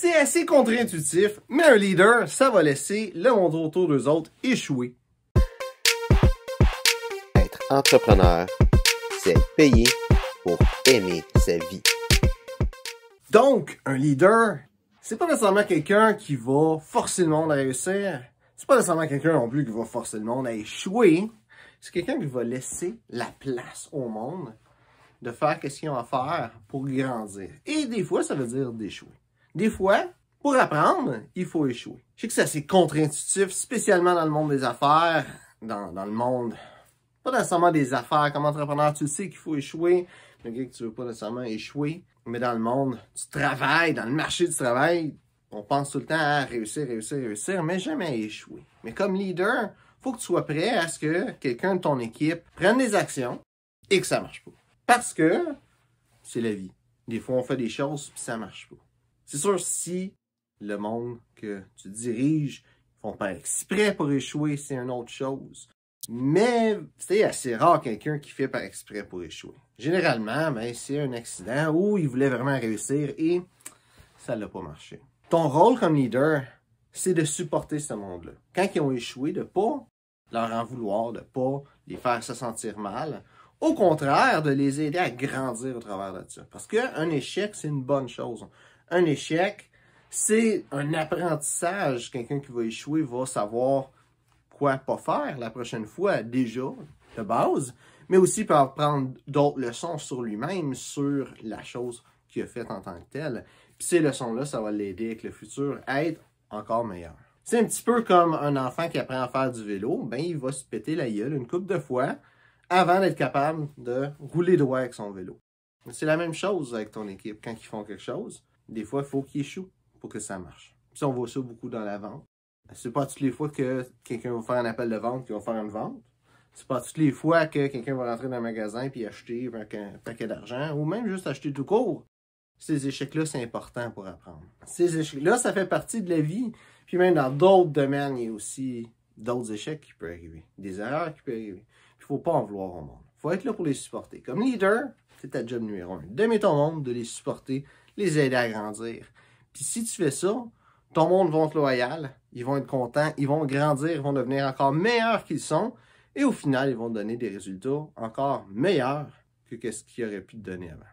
C'est assez contre-intuitif, mais un leader, ça va laisser le monde autour d'eux autres échouer. Être entrepreneur, c'est être payé pour aimer sa vie. Donc, un leader, c'est pas nécessairement quelqu'un qui va forcer le monde à réussir. C'est pas nécessairement quelqu'un non plus qui va forcer le monde à échouer. C'est quelqu'un qui va laisser la place au monde de faire ce qu'ils ont à faire pour grandir. Et des fois, ça veut dire d'échouer. Des fois, pour apprendre, il faut échouer. Je sais que c'est assez contre-intuitif, spécialement dans le monde des affaires, dans le monde, pas nécessairement des affaires. Comme entrepreneur, tu sais qu'il faut échouer, mais que tu veux pas nécessairement échouer. Mais dans le monde du travail, dans le marché du travail, on pense tout le temps à réussir, mais jamais à échouer. Mais comme leader, faut que tu sois prêt à ce que quelqu'un de ton équipe prenne des actions et que ça marche pas. Parce que c'est la vie. Des fois, on fait des choses puis ça marche pas. C'est sûr, si le monde que tu diriges font pas exprès pour échouer, c'est une autre chose. Mais c'est assez rare quelqu'un qui fait par exprès pour échouer. Généralement, ben, c'est un accident où il voulait vraiment réussir et ça n'a pas marché. Ton rôle comme leader, c'est de supporter ce monde-là. Quand ils ont échoué, de ne pas leur en vouloir, de ne pas les faire se sentir mal. Au contraire, de les aider à grandir au travers de ça. Parce qu'un échec, c'est une bonne chose. Un échec, c'est un apprentissage. Quelqu'un qui va échouer va savoir quoi pas faire la prochaine fois, déjà, de base, mais aussi peut apprendre d'autres leçons sur lui-même, sur la chose qu'il a faite en tant que telle. Puis ces leçons-là, ça va l'aider avec le futur à être encore meilleur. C'est un petit peu comme un enfant qui apprend à faire du vélo, ben il va se péter la gueule une couple de fois avant d'être capable de rouler droit avec son vélo. C'est la même chose avec ton équipe. Quand ils font quelque chose, des fois, il faut qu'ils échouent pour que ça marche. Puis on voit ça beaucoup dans la vente. C'est pas toutes les fois que quelqu'un va faire un appel de vente qu'il va faire une vente. C'est pas toutes les fois que quelqu'un va rentrer dans un magasin et acheter un paquet d'argent ou même juste acheter tout court. Ces échecs-là, c'est important pour apprendre. Ces échecs-là, ça fait partie de la vie. Puis même dans d'autres domaines, il y a aussi d'autres échecs qui peuvent arriver. Des erreurs qui peuvent arriver. Puis il faut pas en vouloir au monde. Il faut être là pour les supporter. Comme leader, c'est ta job numéro 1. D'aimer ton monde, de les supporter, les aider à grandir. Puis si tu fais ça, ton monde va être loyal, ils vont être contents, ils vont grandir, ils vont devenir encore meilleurs qu'ils sont. Et au final, ils vont donner des résultats encore meilleurs que ce qu'ils auraient pu te donner avant.